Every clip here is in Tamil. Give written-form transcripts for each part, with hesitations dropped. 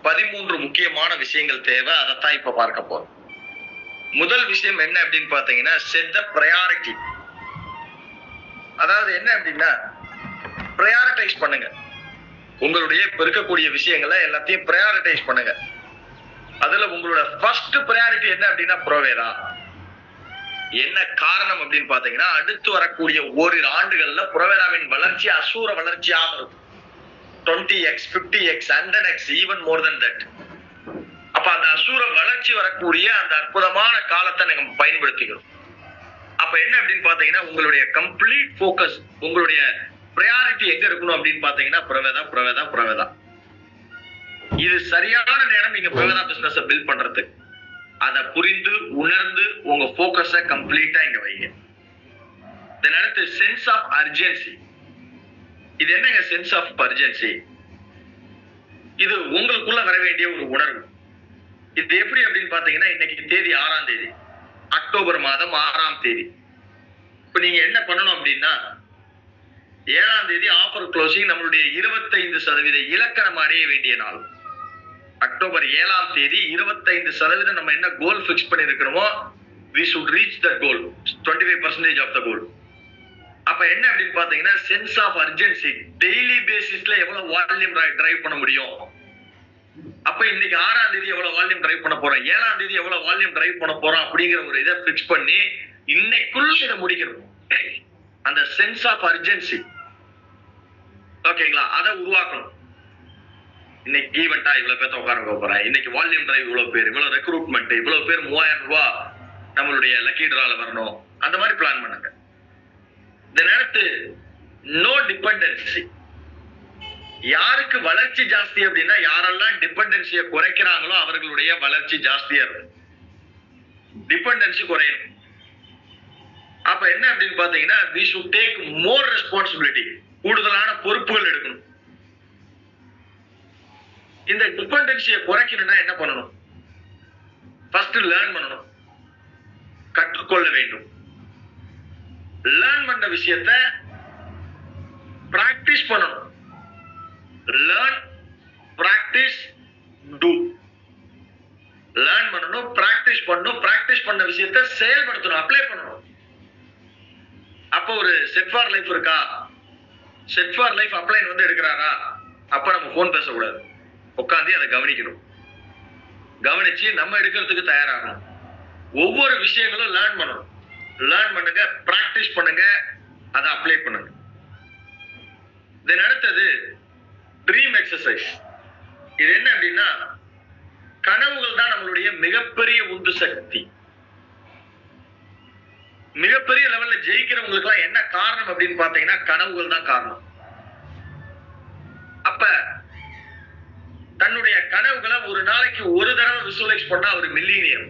13 முக்கியமான விஷயங்கள் தேவை. அதைத்தான் இப்ப பார்க்க போறோம். முதல் விஷயம் என்ன அப்படின்னு பாத்தீங்கன்னா, செட் த பிரையாரிட்டி. அதாவது என்ன அப்படின்னா, பிரையாரிட்டைஸ் பண்ணுங்க. உங்களுடைய இப்ப இருக்கக்கூடிய விஷயங்களை எல்லாத்தையும் பிரையாரிட்டைஸ் பண்ணுங்க. அதுல உங்களோட ஃபர்ஸ்ட் பிரையாரிட்டி என்ன அப்படின்னா புரோவேதா. என்ன காரணம் அப்படின்னு பாத்தீங்கன்னா, அடுத்து வரக்கூடிய ஓரிரு ஆண்டுகள்ல புரோவேதாவின் வளர்ச்சி அசூர வளர்ச்சியாக இருக்கும். 20x, 50x, 100x, even more than that. அப்ப அந்த அசூர வளர்ச்சி வரக்கூடிய அந்த அற்புதமான காலத்தை நம்ம பயன்படுத்திக்கிறோம். அப்ப என்ன அப்படின்னு பாத்தீங்கன்னா, உங்களுடைய கம்ப்ளீட் போக்கஸ், உங்களுடைய பிரையாரிட்டி எங்க இருக்கணும் அப்படின்னு பாத்தீங்கன்னா, புரோவேதா. இது சரியான நேரம் நீங்க புரோவேதா பிசினஸ் பில்ட் பண்றதுக்கு. அதை புரிந்து உணர்ந்து உங்க போக்கஸ கம்ப்ளீட்டா இங்க வைங்க. அடுத்து சென்ஸ் ஆஃப் அர்ஜென்சி. இது என்னங்க சென்ஸ் ஆஃப் அர்ஜென்சி? இது உங்களுக்குள்ள வர வேண்டிய ஒரு உணர்வு. இது எப்படி அப்படின்னு பாத்தீங்கன்னா, இன்னைக்கு தேதி 6ஆம் தேதி, அக்டோபர் மாதம் 6ஆம் தேதி. இப்ப நீங்க என்ன பண்ணணும் அப்படின்னா, 7ஆம் தேதி ஆஃபர் க்ளோசிங், நம்மளுடைய 25% இலக்கணம் அடைய வேண்டிய நாள். அக்டோபர் 7ஆம் தேதி 25% நம்ம என்ன கோல் fix பண்ணிருக்கிறோமோ, we should reach that goal, 25% of the goal. அப்ப என்ன அப்படின்னு பாத்தீங்கன்னா, சென்ஸ் ஆஃப் அர்ஜென்சி. டெய்லி பேசிஸ்ல எவ்வளவு வால்யூம் டிரைவ் பண்ண முடியும். அப்ப இன்னைக்கு 6ஆம் தேதி எவ்வளவு வால்யூம் டிரைவ் பண்ண போறோம், 7ஆம் தேதி எவ்வளவு வால்யூம் டிரைவ் பண்ண போறோம் அப்படிங்கிற ஒரு இதை பிக்ஸ் பண்ணி இன்னைக்குள்ள இதை முடிக்கணும். அந்த சென்ஸ் ஆஃப் அர்ஜென்சி, ஓகேங்களா, அதை உருவாக்கணும். இன்னைக்கு ஈவெண்டா இவ்வளவு பேர்த்த உட்கார போறேன், இன்னைக்கு வால்யூம் டிரைவ் இவ்வளவு பேர், இவ்வளவு ரெக்ரூட்மெண்ட், இவ்வளவு பேர் 3000 ரூபாய் நம்மளுடைய லக்கி டிரால வரணும், அந்த மாதிரி பிளான் பண்ணுங்க. அடுத்து நோ டிபெண்டன்சி. யாருக்கு வளர்ச்சி ஜாஸ்தி அப்படின்னா, யாரெல்லாம் டிபெண்டன்சியை குறைக்கிறாங்களோ அவர்களுடைய வளர்ச்சி ஜாஸ்தியா இருக்கும். டிபெண்டன்சி குறையணும். அப்ப என்ன அப்படின்னு பாத்தீங்கன்னா, we should take more responsibility. கூடுதலான பொறுப்புகள் எடுக்கணும். இந்த டிபெண்டன்சியை குறைக்கணும்னா என்ன பண்ணணும்? ஃபர்ஸ்ட் லேர்ன் பண்ணணும், கற்றுக்கொள்ள வேண்டும். லேர்ன் பண்ண விஷயத்த பிராக்டிஸ் பண்ணணும். Learn, practice, do. லேர்ன் பண்ணணும், பிராக்டிஸ் பண்ணணும், பிராக்டிஸ் பண்ண விஷயத்த செயல்படுத்தணும், அப்ளை பண்ணணும். அப்ப ஒரு செட் ஃபார் லைஃப் இருக்கா, செட் ஃபார் லைஃப் அப்ளைன் வந்து எடுக்கிறாரா, அப்ப நம்ம போன் பேசக்கூடாது, உட்காந்து அதை கவனிக்கணும். கவனிச்சு நம்ம எடுக்கிறதுக்கு தயாராகணும். ஒவ்வொரு விஷயங்களும் லேர்ன் பண்ணணும். லேர்ன் பண்ணுங்க, பிராக்டிஸ் பண்ணுங்க, அதை அப்ளை பண்ணுங்க. தென் அடுத்தது ட்ரீம் எக்ஸசைஸ். இது என்ன அப்படின்னா, கனவுகள் தான் நம்மளுடைய மிகப்பெரிய உந்து சக்தி. மிகப்பெரிய லெவல்ல ஜெயிக்கிறவங்களுக்கு எல்லாம் என்ன காரணம் அப்படின்னு பாத்தீங்கன்னா, கனவுகள் தான் காரணம். அப்ப தன்னுடைய கனவுகளை ஒரு நாளைக்கு ஒரு தடவை விசுவலைஸ் பண்ணா ஒரு மில்லியனியர்.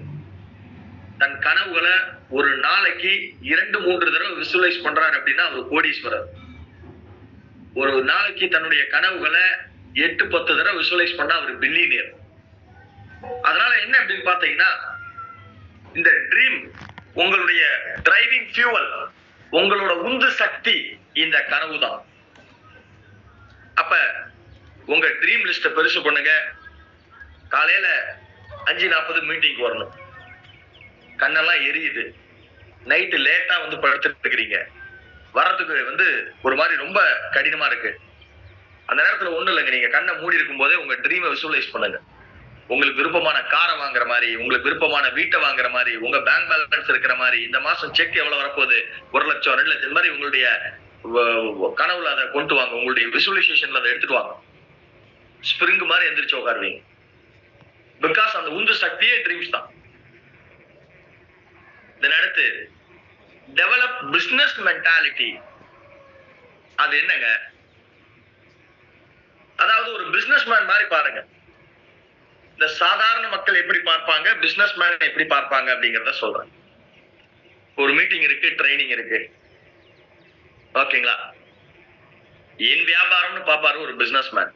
தன் கனவுகளை ஒரு நாளைக்கு 2-3 தடவை விசுவலைஸ் பண்றாரு அப்படின்னா அவர் கோடீஸ்வரர். ஒரு நாளைக்கு தன்னுடைய கனவுகளை 8-10 தடவை விசுவலைஸ் பண்ணா அவர் பில்லியனியர். அதனால என்ன அப்படின்னு பாத்தீங்கன்னா, இந்த ட்ரீம் உங்களுடைய டிரைவிங் ஃபியூவல், உங்களோட உந்து சக்தி இந்த கனவு தான். அப்ப உங்க ட்ரீம் லிஸ்ட பெருசு பண்ணுங்க. காலையில 5:40 மீட்டிங் வரணும். கண்ணெல்லாம் எரியுது, நைட்டு லேட்டா வந்து படுத்துட்டு இருக்கிறீங்க, வர்றதுக்கு ஒரு மாதிரி ரொம்ப கடினமா இருக்கு. அந்த நேரத்துல ஒண்ணும் இல்லைங்க, நீங்க கண்ணை மூடி இருக்கும் போதே உங்க ட்ரீமை விசுவலைஸ் பண்ணுங்க. உங்களுக்கு விருப்பமான காரை வாங்குற மாதிரி, உங்களுக்கு விருப்பமான வீட்டை வாங்குற மாதிரி, உங்க பேங்க் பேலன்ஸ் இருக்கிற மாதிரி, இந்த மாசம் செக் எவ்வளவு வரப்போகுது, 1 லட்சம் 2 லட்சம், இந்த மாதிரி உங்களுடைய கனவுல அதை கொண்டு வாங்க. உங்களுடைய விசுவலைசேஷன்ல அதை எடுத்துட்டு வாங்க. ஸ்பிரிங் மாதிரி எந்திரிச்சு உட்காருவீங்க. பிகாஸ் அந்த உந்து சக்தியே ட்ரீம்ஸ் தான். அடுத்து டெவலப் பிசினஸ் மென்டாலிட்டி. அது என்னங்க? அதாவது ஒரு பிசினஸ் மேன் மாதிரி பாருங்க. இந்த சாதாரண மக்கள் எப்படி பார்ப்பாங்க, பிசினஸ் மேன் எப்படி பார்ப்பாங்க அப்படிங்கறத சொல்றேன். ஒரு மீட்டிங் இருக்கு, ட்ரைனிங் இருக்கு, ஓகேங்களா? என் வியாபாரம்னு பாப்பாரு ஒரு பிசினஸ் மேன்.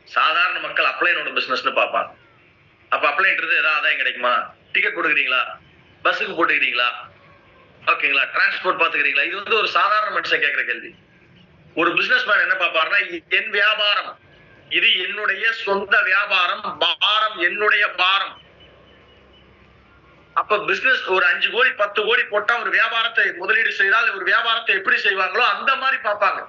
சாதாரண மக்கள் அப்ளைனோட பிசினஸ்னு பார்ப்பாங்க. அப்ப அப்ளைன்றது ஏதாவது ஆதாயம் கிடைக்குமா? டிக்கெட் கொடுக்குறீங்களா, பஸ்ஸுக்கு போட்டுக்கிறீங்களா, ஓகேங்களா, டிரான்ஸ்போர்ட் பாத்துக்கிறீங்களா? இது ஒரு சாதாரண மனுஷன் கேட்கிற கேள்வி. ஒரு பிசினஸ் மேன் என்ன பார்ப்பாருன்னா, என் வியாபாரம், இது என்னுடைய சொந்த வியாபாரம், என்னுடைய பாரம். அப்ப பிசினஸ் ஒரு 5 கோடி 10 கோடி போட்டா ஒரு வியாபாரத்தை முதலீடு செய்தால் ஒரு வியாபாரத்தை எப்படி செய்வாங்களோ அந்த மாதிரி பார்ப்பாங்க.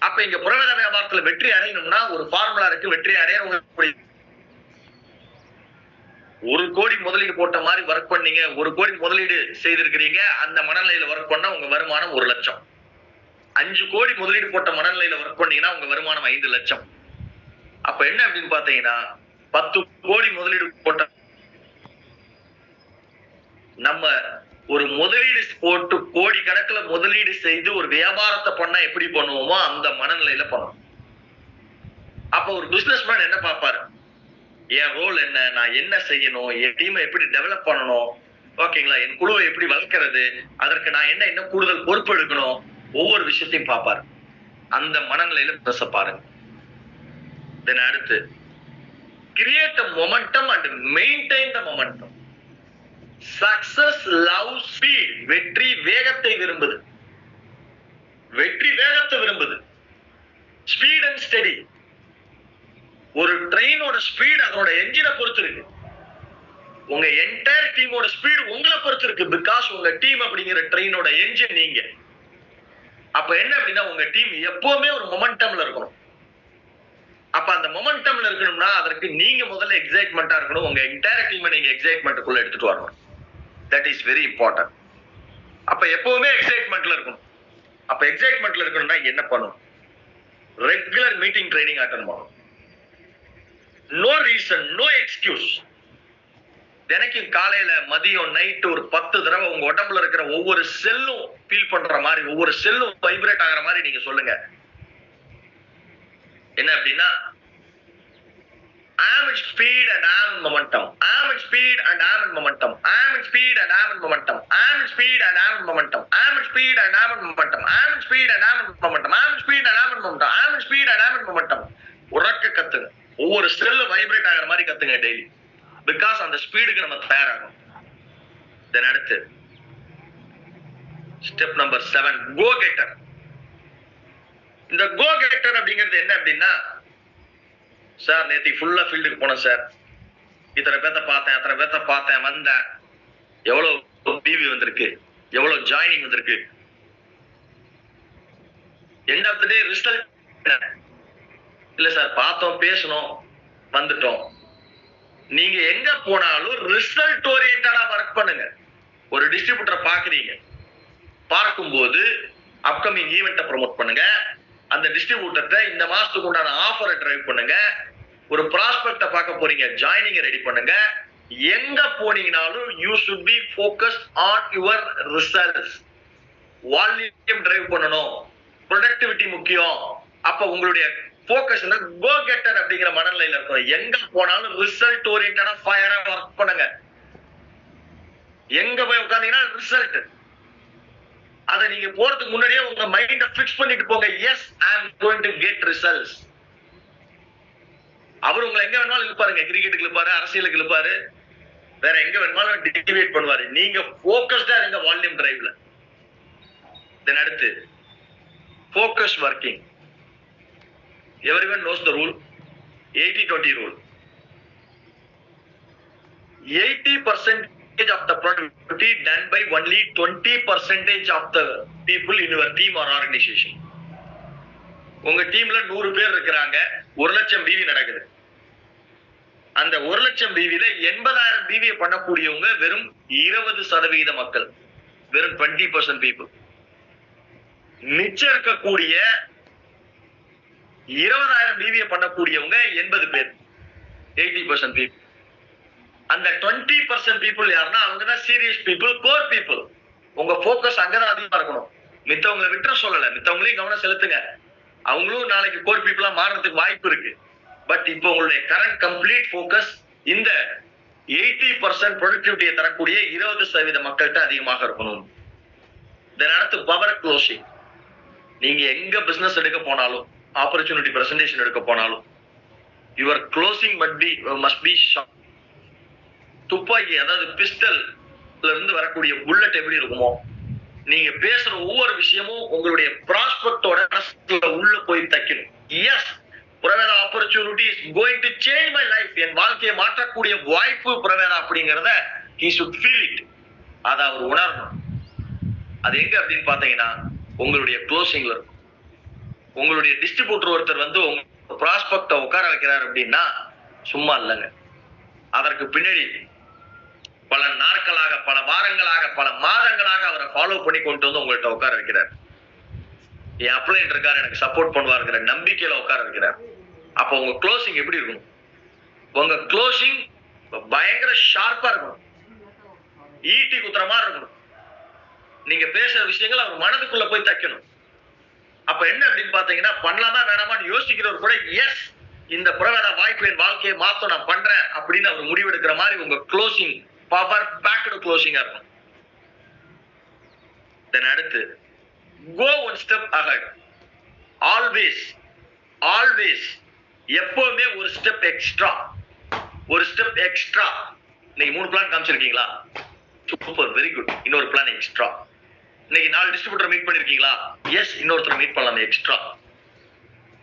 அப்ப இங்க புறவேத வியாபாரத்துல வெற்றி அடையணும்னா ஒரு ஃபார்முலா இருக்கு. வெற்றி அடைய 1 கோடி முதலீடு போட்ட மாதிரி ஒர்க் பண்ணீங்க, 1 கோடி முதலீடு செய்திருக்கிறீங்க, அந்த மனநிலையில ஒர்க் பண்ணா உங்க வருமானம் 1 லட்சம். 5 கோடி முதலீடு போட்ட மனநிலையில ஒர்க் பண்ணீங்கன்னா உங்க வருமானம் 5 லட்சம். அப்ப என்ன அப்படின்னு பாத்தீங்கன்னா 10 கோடி முதலீடு போட்ட நம்ம ஒரு முதலீடு போட்டு கோடி கணக்குல முதலீடு செய்து ஒரு வியாபாரத்தை பண்ணா எப்படி பண்ணுவோமோ அந்த மனநிலையில பண்ணணும். அப்ப ஒரு பிசினஸ் மேன் என்ன பார்ப்பாரு, என் ரோல் என்ன, நான் என்ன செய்யணும், என் டீமை எப்படி டெவலப் பண்ணணும், ஓகேங்களா, என் குழுவை எப்படி வளர்க்கறது, அதற்கு நான் என்ன கூடுதல் பொறுப்பு எடுக்கணும், ஒவ்வொரு விஷயத்தையும் பார்ப்பாரு. அந்த மனநிலையில பிசினஸ் பாருங்க. தென் அடுத்து create a momentum and maintain the momentum. Success loves speed. வெற்றி வேகத்தை விரும்புது. வெற்றி வேகத்தை விரும்புது. Speed and steady. ஒரு ட்ரெயினோட ஸ்பீட் அதோட என்ஜினை பொறுத்து இருக்கு. உங்க என்டையர் டீமோட ஸ்பீட் உங்களை பொறுத்து இருக்கு. பிகாஸ் உங்க டீம் அப்படிங்கிற ட்ரெயினோட என்ஜின் நீங்க. அப்ப என்ன அப்படின்னா உங்க டீம் எப்பவுமே ஒரு மொமெண்டம்ல இருக்கணும். அப்ப அந்த மொமெண்டம்ல இருக்கணும்னா அதற்கு நீங்க முதல்ல எக்ஸைட்மெண்டா இருக்கணும். உங்க என்டையர் டீமை நீங்க எக்ஸைட்மெண்ட்டுக்குள்ள எடுத்துட்டு வரணும். That is very important. அப்ப எப்பவுமே எக்ஸைட்மெண்ட்ல இருக்கணும். அப்ப எக்ஸைட்மெண்ட்ல இருக்கணும்னா என்ன பண்ணணும்? ரெகுலர் மீட்டிங் ட்ரைனிங் அட்டெண்ட் பண்ணணும். No reason, no excuse. தினைக்கும் காலையில மதியம் நைட் ஒரு 10 தடவை உங்க உடம்புல இருக்கிற ஒவ்வொரு செல்லும் ஃபீல் பண்ற மாதிரி, ஒவ்வொரு செல்லும் வைப்ரேட் ஆகிற மாதிரி நீங்க சொல்லுங்க. என்ன அப்படின்னா I am in speed and I am in momentum. I am in speed and I am in momentum. I am in speed and I am in momentum. I am in speed and I am in momentum. I am in speed and I am in momentum. I am in speed and I am in momentum. I am in speed and I am in momentum. I am in speed and I am in momentum. உறக்க கத்துங்க. ஒவ்வொரு செல்லும் வைப்ரேட் ஆகிற மாதிரி கத்துங்க டெய்லி. பிகாஸ் அந்த ஸ்பீடுக்கு நம்ம தயாராகும். தென் அடுத்து ஸ்டெப் நம்பர் 7 கோ கெட்டர். இந்த கோ கெட்டர் அப்படிங்கிறது என்ன அப்படின்னா, சார் நேற்று ஃபுல்லா ஃபீல்டுக்கு போனேன் சார், இத்தனை பேத்த பார்த்தேன், அத்தனை பேத்த பார்த்தேன், வந்தேன், எவ்வளவு பிவி வந்திருக்கு, எவ்வளவு ஜாயினிங் வந்திருக்கு, end of the day result இல்ல சார், பார்த்தோம், பேசணும், வந்துட்டோம். நீங்க எங்க போனாலும் ரிசல்ட் ஓரியன்டா ஒர்க் பண்ணுங்க. ஒரு டிஸ்ட்ரிபியூட்டரை பாக்குறீங்க, பார்க்கும்போது அப்கமிங் ஈவெண்ட்டை ப்ரொமோட் பண்ணுங்க. அந்த டிஸ்ட்ரிபியூட்டர்ட்ட இந்த மாசத்துக்கு உண்டான ஆஃபரை டிரைவ் பண்ணுங்க. ஒரு ப்ராஸ்பெக்ட பார்க்க போறீங்க, ஜாயினிங் ரெடி பண்ணுங்க. எங்க போனீங்கனாலும் you should be focused on your results. Volume drive பண்ணணும், ப்ரொடக்டிவிட்டி முக்கியம். அப்ப உங்களுடைய ஃபோக்கஸ் கோ கெட்டர் அப்படிங்கிற மனநிலையில இருக்கணும். எங்க போனாலும் ரிசல்ட் ஓரியன்டா ஃபயரா ஒர்க் பண்ணுங்க. எங்க போய் உட்கார்ந்தீங்கன்னா ரிசல்ட். அதை நீங்க போறதுக்கு முன்னாடியே உங்க மைண்ட பிக்ஸ் பண்ணிட்டு போங்க. Yes, I am going to get results. அவர் உங்களை எங்க வேணாலும் இழுப்பாருங்க. கிரிக்கெட்டுக்கு இழுப்பாரு, அரசியலுக்கு இழுப்பாரு, வேற எங்க வேணாலும் டிவியேட் பண்ணுவாரு. நீங்க போக்கஸ்டா இருங்க வால்யூம் டிரைவ்ல. தென் அடுத்து focus working. Everyone nose the rule, 80-20 rule. 80% of the productivity done by only 20% of the people in your team or organization. உங்க டீம்ல 100 பேர் இருக்கிறாங்க, 1 லட்சம் பிவி நடக்குது. அந்த 1 லட்சம் பிவில 80,000 பிவியை பண்ணக்கூடியவங்க வெறும் 20% மக்கள், வெறும் 20% people. மிச்சம் இருக்கக்கூடிய 20,000 பிவியை பண்ணக்கூடியவங்க 80 பேர், 80% people. அந்த 20% people யாருன்னா அவங்கதான் சீரியஸ் பீப்புள், கோர் பீப்புள். உங்க போக்கஸ் அங்கதான் அதிகமா இருக்கணும். மித்தவங்களை விட்டுற சொல்லல, மித்தவங்களையும் கவனம் செலுத்துங்க. அவங்களும் நாளைக்கு கோர் பீப்புளா மாறுறதுக்கு வாய்ப்பு இருக்கு. பட் இப்போ உங்களுடைய கரண்ட் கம்ப்ளீட் போக்கஸ் இந்த 80% ப்ரொடக்டிவிட்டியை தரக்கூடிய 20% மக்கள்கிட்ட அதிகமாக இருக்கணும். தென் அடுத்து பவர் க்ளோசிங். நீங்க எங்க பிசினஸ் எடுக்க போனாலும், ஆப்பர்ச்சுனிட்டி பிரசன்டேஷன் எடுக்க போனாலும், your closing must be sharp. துப்பாக்கி, அதாவது பிஸ்டல்ல இருந்து வரக்கூடிய புல்லட் எப்படி இருக்குமோ, நீங்க பேசுற ஒவ்வொரு விஷயமும் உங்களுடைய ப்ராஸ்பெக்டோட உள்ள போய் தைக்கணும். எஸ், புறவேதா opportunity is going to change my life, என் வாழ்க்கையை மாற்றக்கூடிய வாய்ப்பு புறவேதா அப்படிங்கிறத he should feel it. அத அவர் உணரணும். அது எங்க அப்படின்னு பாத்தீங்கன்னா உங்களுடைய க்ளோசிங்ல இருக்கும். உங்களுடைய டிஸ்ட்ரிபியூட்டர் ஒருத்தர் வந்து உங்க ப்ராஸ்பெக்ட உட்கார வைக்கிறார் அப்படின்னா சும்மா இல்லைங்க. அதற்கு பின்னாடி பல நாட்களாக, பல வாரங்களாக, பல மாதங்களாக அவரை ஃபாலோ பண்ணி கொண்டு வந்து உங்கள்கிட்ட உட்கார வைக்கிறார். என் அப்ளைன் இருக்காரு, எனக்கு சப்போர்ட் பண்ணுவாருங்கிற நம்பிக்கையில உட்கார வைக்கிறார். அப்ப உங்க க்ளோசிங் எப்படி இருக்கும்? உங்க க்ளோசிங் பயங்கர ஷார்ப்பா இருக்கணும், ஈட்டி குத்துற மாதிரி இருக்கணும். நீங்க பேசுற விஷயங்கள் அவர் மனதுக்குள்ள போய் தைக்கணும். அப்ப என்ன அப்படின்னு பாத்தீங்கன்னா, பண்ணலாமா வேணாமான்னு யோசிக்கிறவர் கூட எஸ் இந்த புறவேதா வாய்ப்பு என் வாழ்க்கையை மாத்தம் நான் பண்றேன் அப்படின்னு அவர் முடிவெடுக்கிற மாதிரி உங்க க்ளோசிங் பவர் பேக்டு க்ளோசிங்கா இருக்கும். தென் அடுத்து go one step ahead. always எப்பவுமே ஒரு ஸ்டெப் எக்ஸ்ட்ரா. நீங்க 3 பிளான் காமிச்சிருக்கீங்களா? Super, very good. இன்னொரு பிளான் எக்ஸ்ட்ரா. இன்னைக்கு 4 டிஸ்ட்ரிபியூட்டர் மீட் பண்ணிருக்கீங்களா? எஸ், இன்னொருத்தர் மீட் பண்ணலாமே எக்ஸ்ட்ரா.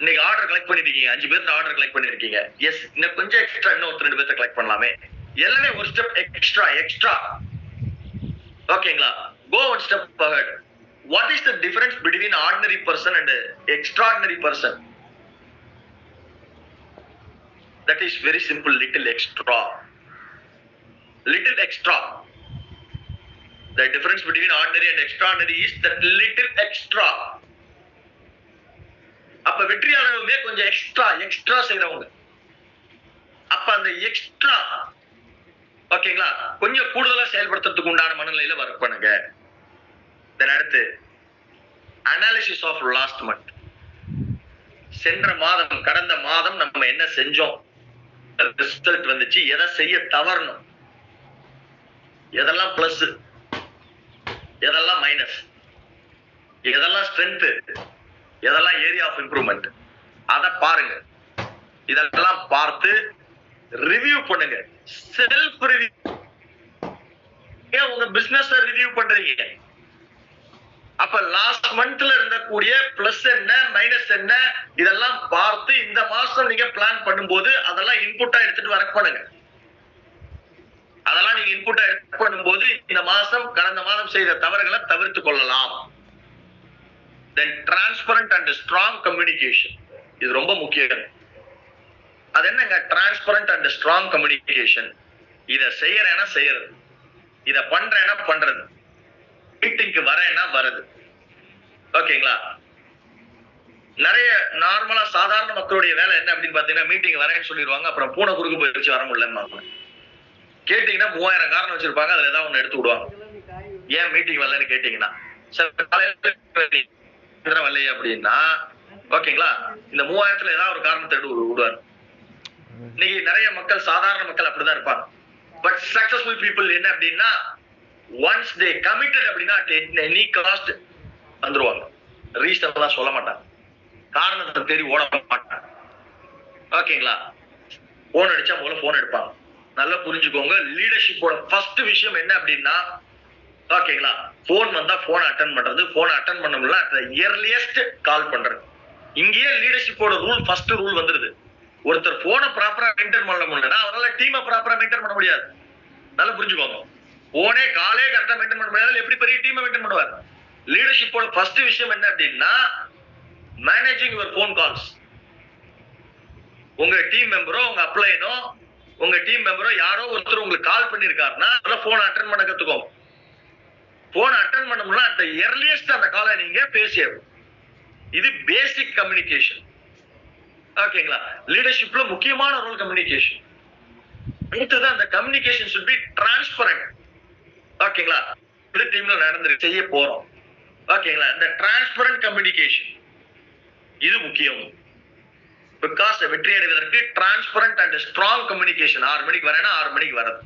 இன்னைக்கு ஆர்டர் கலெக்ட் பண்ணிருக்கீங்க, 5 பேருக்கு ஆர்டர் கலெக்ட் பண்ணிருக்கீங்க. எஸ், இன்னும் கொஞ்சம் எக்ஸ்ட்ரா, இன்னும் 2 பேர்த்த கலெக்ட் பண்ணலாமே. எல்லாமே ஒரு ஸ்டெப் எக்ஸ்ட்ரா. ஓகேங்களா? go one step ahead. What is the difference between ordinary person and extraordinary person? That is very simple, little extra. The difference between ordinary and extraordinary is that little extra. அப்ப வெற்றியாளர்களே கொஞ்சம் எக்ஸ்ட்ரா செய்றவங்க. அப்ப அந்த எக்ஸ்ட்ரா ஓகேங்களா, கொஞ்சம் கூடுதலா செயல்படுத்துறதுக்கு உண்டான மனநிலையில ஒர்க் பண்ணுங்க. தென் அடுத்து அனாலிசிஸ் ஆஃப் லாஸ்ட் மந்த். சென்ற மாதம், கடந்த மாதம் நம்ம என்ன செஞ்சோம், ரிசல்ட் வந்துச்சு, எதை செய்ய தவறணும், எதெல்லாம் பிளஸ், எதெல்லாம் மைனஸ், எதெல்லாம் ஸ்ட்ரென்த், எதெல்லாம் ஏரியா ஆஃப் இம்ப்ரூவ்மெண்ட், அத பாருங்க. இதெல்லாம் பார்த்து ரிவ்யூ பண்ணுங்க. Self review. உங்க பிசினஸ் ரிவ்யூ பண்றீங்க. அப்ப லாஸ்ட் மந்த்ல இருந்தக்கூடிய பிளஸ் என்ன, மைனஸ் என்ன, இதெல்லாம் பார்த்து இந்த மாசம் நீங்க பிளான் பண்ணும்போது அதெல்லாம் இன்புட்டா எடுத்துட்டு ஒர்க் பண்ணுங்க. அதெல்லாம் நீங்க இன்புட்டா எடுத்து பண்ணும்போது இந்த மாசம், கடந்த மாதம் செய்த தவறுகளை தவிர்த்து கொள்ளலாம். தென் டிரான்ஸ்பரண்ட் அண்ட் ஸ்ட்ராங் கம்யூனிகேஷன். இது ரொம்ப முக்கியம். அது என்னங்க டிரான்ஸ்பரண்ட் அண்ட் ஸ்ட்ராங் கம்யூனிகேஷன்? இத செய்யறேன்னா செய்யறது, இத பண்றேன்னா பண்றது, மீட்டிங்க்கு வரேன்னா வருது. ஓகேங்களா? நிறைய நார்மலா சாதாரண மக்களுடைய வேலை என்ன அப்படின்னு பாத்தீங்கன்னா, மீட்டிங் வரேன்னு சொல்லிடுவாங்க, அப்புறம் பூனை குறுக்கு போயிடுச்சு வர முடியலன்னு கேட்டீங்கன்னா 3000 காரணம் வச்சிருப்பாங்க, அதுல ஏதாவது ஒண்ணு எடுத்து விடுவாங்க. ஏன் மீட்டிங் வரலன்னு கேட்டீங்கன்னா, வரலையே அப்படின்னா ஓகேங்களா, இந்த 3000த்துல ஏதாவது ஒரு காரணத்தை எடுத்து விடுவாரு. இன்னைக்கு நிறைய மக்கள், சாதாரண மக்கள் அப்படிதான் இருப்பாங்க. பட் சக்சஸ்ஃபுல் பீப்புள் என்ன அப்படின்னா, ஒன்ஸ் தே கமிட்டட் அப்படின்னா எனி காஸ்ட் வந்துருவாங்க. ரீசன் எல்லாம் சொல்ல மாட்டாங்க, காரணத்தை தேடி ஓட மாட்டாங்க. ஓகேங்களா? போன் அடிச்சா முதல்ல போன் எடுப்பாங்க. நல்லா புரிஞ்சுக்கோங்க, லீடர்ஷிப்போட ஃபர்ஸ்ட் விஷயம் என்ன அப்படின்னா, ஓகேங்களா, போன் வந்தா போன் அட்டன் பண்றது, போன் அட்டன் பண்ண முடியல அட் தி இயர்லியஸ்ட் கால் பண்றது. இங்கேயே லீடர்ஷிப்போட ரூல், ஃபர்ஸ்ட் ரூல் வந்துருது. ஒருத்தர் போனை ப்ராப்பரா மெயின்டைன் பண்ண முடியலன்னா அவரால டீமை ப்ராப்பரா மெயின்டைன் பண்ண முடியாது. நல்லா புரிஞ்சுக்கோங்க, போனே காலே கரெக்டா மெயின்டைன் பண்ண முடியாது, எப்படி பெரிய டீமை மெயின்டைன் பண்ணுவார்? லீடர்ஷிப்போட ஃபர்ஸ்ட் விஷயம் என்ன அப்படின்னா, மேனேஜிங் யுவர் போன் கால்ஸ். உங்க டீம் மெம்பரோ, உங்க அப்ளைனோ, உங்க டீம் மெம்பரோ யாரோ ஒருத்தர் உங்களுக்கு கால் பண்ணிருக்காருன்னா போன் அட்டன் பண்ண கத்துக்கோங்க. போன் அட்டன் பண்ண முடியல அட் தி இயர்லியஸ்ட் அந்த காலை நீங்க பேசிடணும். இது பேசிக் கம்யூனிகேஷன். ஓகேங்களா? லீடர்ஷிப்ல முக்கியமான ரோல் கம்யூனிகேஷன். அடுத்தது அந்த கம்யூனிகேஷன் should be transparent. ஓகேங்களா? இது டீம்ல நடந்து செய்ய போறோம். ஓகேங்களா? இந்த டிரான்ஸ்பரண்ட் கம்யூனிகேஷன் இது முக்கியம். பிகாஸ் வெற்றி அடைவதற்கு டிரான்ஸ்பரண்ட் அண்ட் ஸ்ட்ராங் கம்யூனிகேஷன். 6 மணிக்கு வரேன்னா 6 மணிக்கு வரது.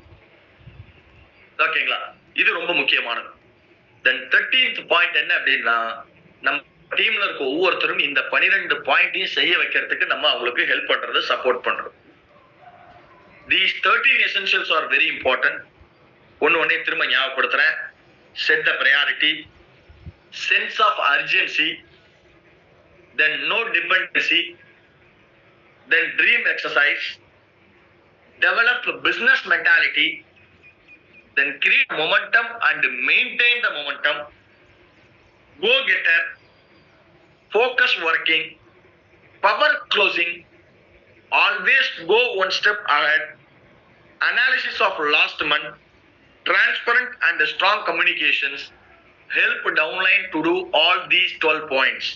ஓகேங்களா? இது ரொம்ப முக்கியமானது. தென் 13th பாயிண்ட் என்ன அப்படின்னா, நம்ம டீம்ல இருக்க ஒவ்வொருத்தரும் இந்த 12 பாயிண்டையும் செய்ய வைக்கிறதுக்கு நம்ம அவங்களுக்கு ஹெல்ப் பண்றது, சப்போர்ட் பண்றது. These 13 essentials are very important. ஒன்னே திரும்ப ஞாபகப்படுத்துறேன். Set the priority, sense of urgency, then no dependency, then dream exercise, develop business mentality, then create momentum and maintain the momentum, go getter, focus working, power closing, always go one step ahead, analysis of last month, transparent and strong communications, help downline to do all these 12 points.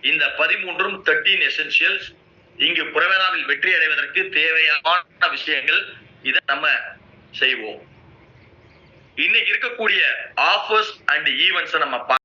இந்த 13 essentials இங்கு புரவேதாவில் வெற்றி அடைவதற்கு தேவையான விஷயங்கள். இதை நம்ம செய்வோம். இன்னைக்கு இருக்கக்கூடிய ஆஃபர்ஸ் அண்ட் ஈவெண்ட்ஸ் நம்ம